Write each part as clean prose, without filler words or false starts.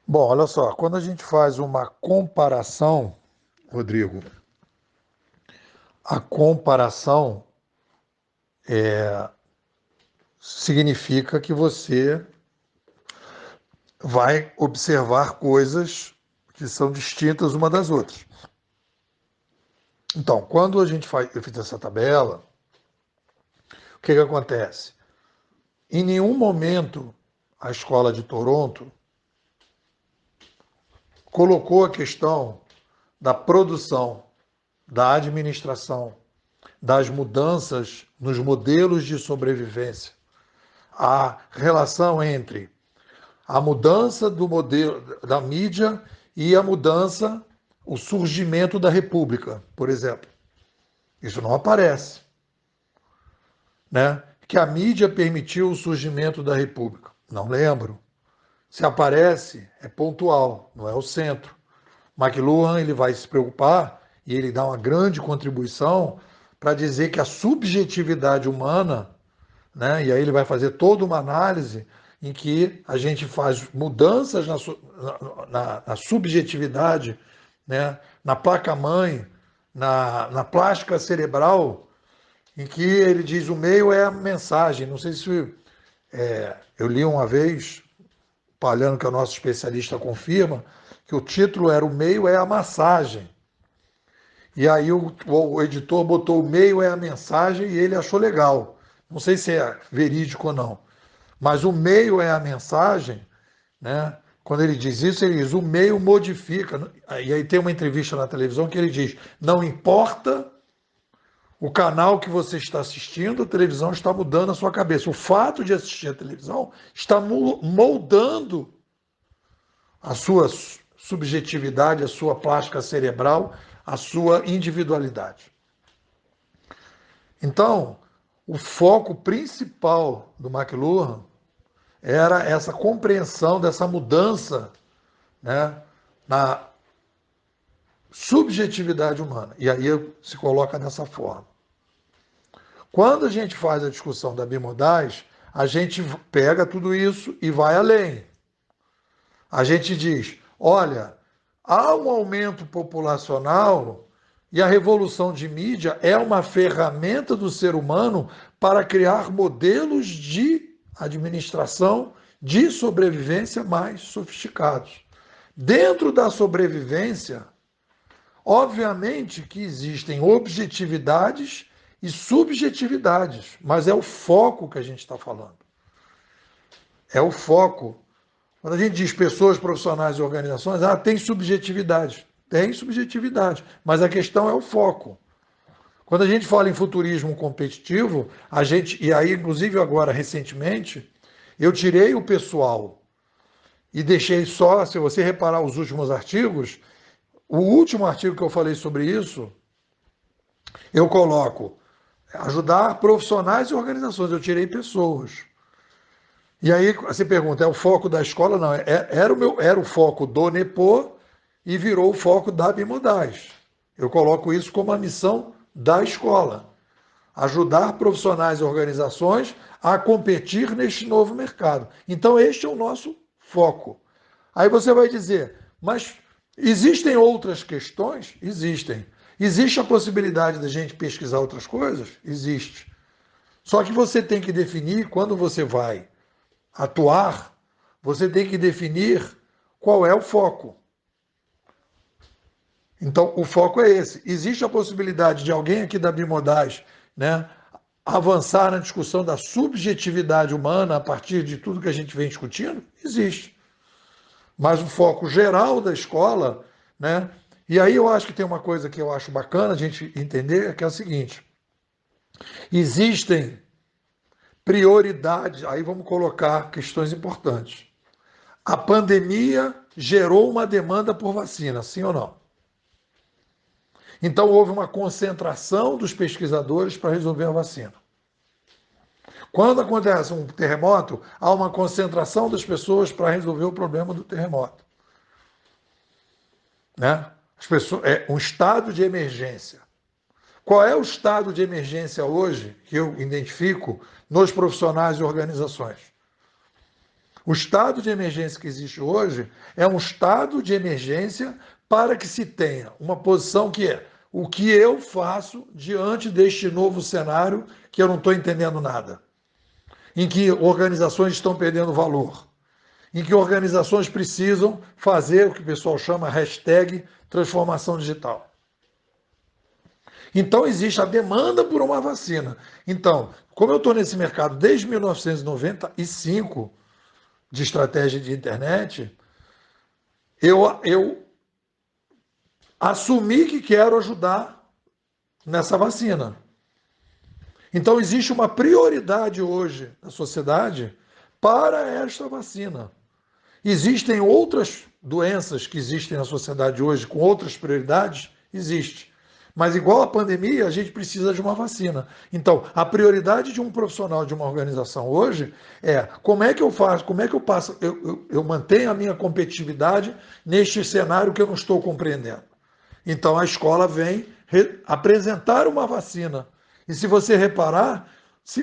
Bom, olha só, quando a gente faz uma comparação, Rodrigo, a comparação significa que você vai observar coisas que são distintas uma das outras. Então, quando a gente faz, eu fiz essa tabela, o que que acontece? Em nenhum momento a escola de Toronto colocou a questão da produção, da administração, das mudanças nos modelos de sobrevivência, a relação entre a mudança do modelo da mídia e a mudança, o surgimento da República, por exemplo. Isso não aparece, né? Que a mídia permitiu o surgimento da República. Não lembro. Se aparece, é pontual, não é o centro. McLuhan ele vai se preocupar e ele dá uma grande contribuição para dizer que a subjetividade humana, né? E aí ele vai fazer toda uma análise em que a gente faz mudanças na subjetividade, né? Na placa-mãe, na plástica cerebral, em que ele diz o meio é a mensagem. Não sei se eu li uma vez, Palhano, que é o nosso especialista, confirma, que o título era O Meio é a Massagem. E aí o editor botou o meio é a mensagem e ele achou legal. Não sei se é verídico ou não. Mas o meio é a mensagem, né? Quando ele diz isso, ele diz: o meio modifica. E aí tem uma entrevista na televisão que ele diz: não importa o canal que você está assistindo, a televisão está mudando a sua cabeça. O fato de assistir a televisão está moldando a sua subjetividade, a sua plástica cerebral, a sua individualidade. Então, o foco principal do McLuhan era essa compreensão dessa mudança, né, na subjetividade humana. E aí se coloca dessa forma. Quando a gente faz a discussão da bimodais, a gente pega tudo isso e vai além. A gente diz: olha, há um aumento populacional e a revolução de mídia é uma ferramenta do ser humano para criar modelos de administração, de sobrevivência mais sofisticados. Dentro da sobrevivência, obviamente que existem objetividades e subjetividades, mas é o foco que a gente está falando. É o foco. Quando a gente diz pessoas, profissionais e organizações, tem subjetividade. Tem subjetividade, mas a questão é o foco. Quando a gente fala em futurismo competitivo, a gente, e aí, inclusive agora recentemente, eu tirei o pessoal e deixei só, se você reparar os últimos artigos, o último artigo que eu falei sobre isso, eu coloco ajudar profissionais e organizações, eu tirei pessoas. E aí você pergunta, é o foco da escola? Não, era o foco do NEPO e virou o foco da Bimodais. Eu coloco isso como a missão da escola. Ajudar profissionais e organizações a competir neste novo mercado. Então, este é o nosso foco. Aí você vai dizer, mas existem outras questões? Existem. Existe a possibilidade da gente pesquisar outras coisas? Existe. Só que você tem que definir quando você vai atuar, você tem que definir qual é o foco. Então, o foco é esse. Existe a possibilidade de alguém aqui da Bimodais, né, avançar na discussão da subjetividade humana a partir de tudo que a gente vem discutindo? Existe. Mas o foco geral da escola, né? E aí eu acho que tem uma coisa que eu acho bacana a gente entender, que é o seguinte: existem prioridades, aí vamos colocar questões importantes. A pandemia gerou uma demanda por vacina, sim ou não? Então houve uma concentração dos pesquisadores para resolver a vacina. Quando acontece um terremoto, há uma concentração das pessoas para resolver o problema do terremoto. Né? As pessoas, é um estado de emergência. Qual é o estado de emergência hoje que eu identifico nos profissionais e organizações? O estado de emergência que existe hoje é um estado de emergência para que se tenha uma posição que é o que eu faço diante deste novo cenário que eu não estou entendendo nada, em que organizações estão perdendo valor, em que organizações precisam fazer o que o pessoal chama hashtag transformação digital. Então existe a demanda por uma vacina. Então, como eu estou nesse mercado desde 1995 de estratégia de internet, eu assumi que quero ajudar nessa vacina. Então existe uma prioridade hoje na sociedade para esta vacina. Existem outras doenças que existem na sociedade hoje com outras prioridades? Existe. Mas igual a pandemia, a gente precisa de uma vacina. Então, a prioridade de um profissional de uma organização hoje é como é que eu faço, como é que eu passo, eu mantenho a minha competitividade neste cenário que eu não estou compreendendo. Então, a escola vem apresentar uma vacina. E se você reparar,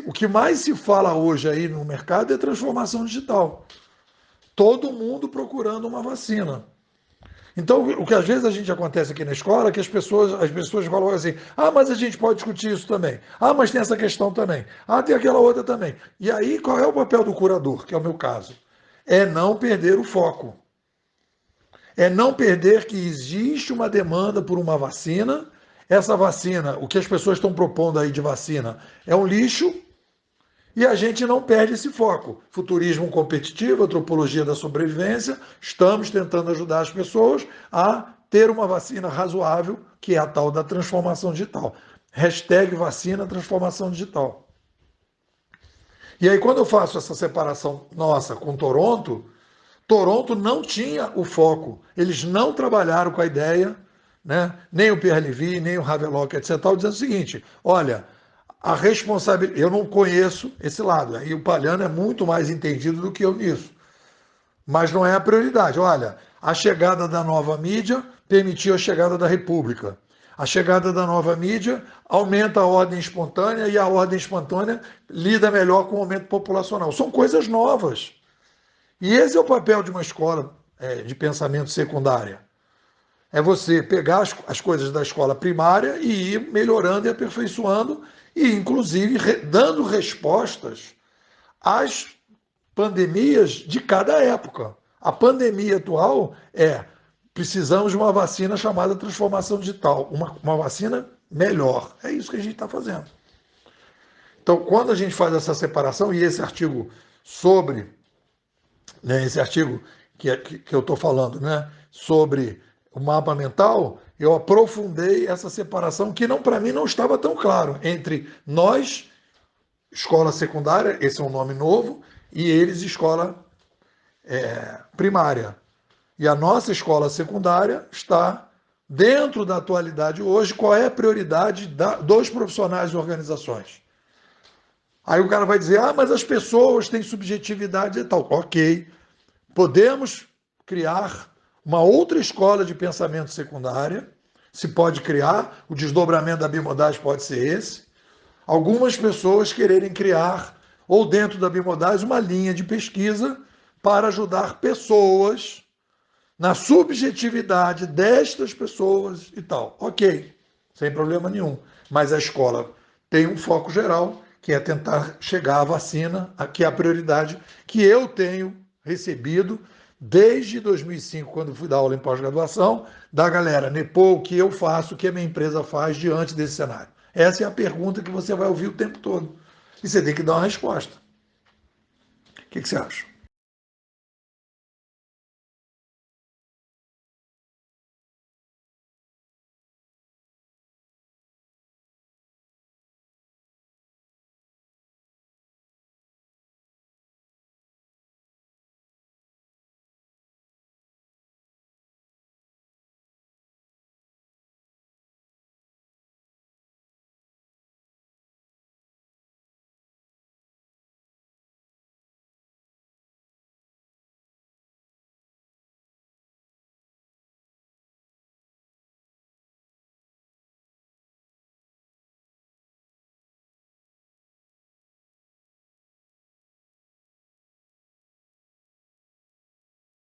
o que mais se fala hoje aí no mercado é transformação digital. Todo mundo procurando uma vacina. Então, o que às vezes a gente acontece aqui na escola é que as pessoas falam assim, mas a gente pode discutir isso também. Mas tem essa questão também. Tem aquela outra também. E aí, qual é o papel do curador, que é o meu caso? É não perder o foco. É não perder que existe uma demanda por uma vacina. Essa vacina, o que as pessoas estão propondo aí de vacina, é um lixo. E a gente não perde esse foco. Futurismo competitivo, antropologia da sobrevivência, estamos tentando ajudar as pessoas a ter uma vacina razoável, que é a tal da transformação digital. Hashtag vacina transformação digital. E aí, quando eu faço essa separação nossa com Toronto, Toronto não tinha o foco. Eles não trabalharam com a ideia, né? Nem o Pierre Levy, nem o Havelock, etc., dizendo o seguinte, olha, a responsabilidade. Eu não conheço esse lado, e o Palhano é muito mais entendido do que eu nisso. Mas não é a prioridade. Olha, a chegada da nova mídia permitiu a chegada da República. A chegada da nova mídia aumenta a ordem espontânea e a ordem espontânea lida melhor com o aumento populacional. São coisas novas. E esse é o papel de uma escola de pensamento secundária. É você pegar as coisas da escola primária e ir melhorando e aperfeiçoando e, inclusive, dando respostas às pandemias de cada época. A pandemia atual precisamos de uma vacina chamada transformação digital, uma vacina melhor. É isso que a gente está fazendo. Então, quando a gente faz essa separação, e esse artigo sobre, né, esse artigo que eu estou falando, né, sobre o mapa mental, eu aprofundei essa separação que para mim não estava tão claro entre nós, escola secundária, esse é um nome novo, e eles, escola primária. E a nossa escola secundária está dentro da atualidade hoje, qual é a prioridade dos profissionais e organizações. Aí o cara vai dizer, mas as pessoas têm subjetividade e tal. Ok, podemos criar uma outra escola de pensamento secundária, se pode criar, o desdobramento da bimodais pode ser esse. Algumas pessoas quererem criar, ou dentro da bimodais, uma linha de pesquisa para ajudar pessoas na subjetividade destas pessoas e tal. Ok, sem problema nenhum. Mas a escola tem um foco geral, que é tentar chegar à vacina, que é a prioridade que eu tenho recebido desde 2005, quando fui dar aula em pós-graduação, da galera, Nepô, o que eu faço, o que a minha empresa faz diante desse cenário? Essa é a pergunta que você vai ouvir o tempo todo. E você tem que dar uma resposta. O que você acha?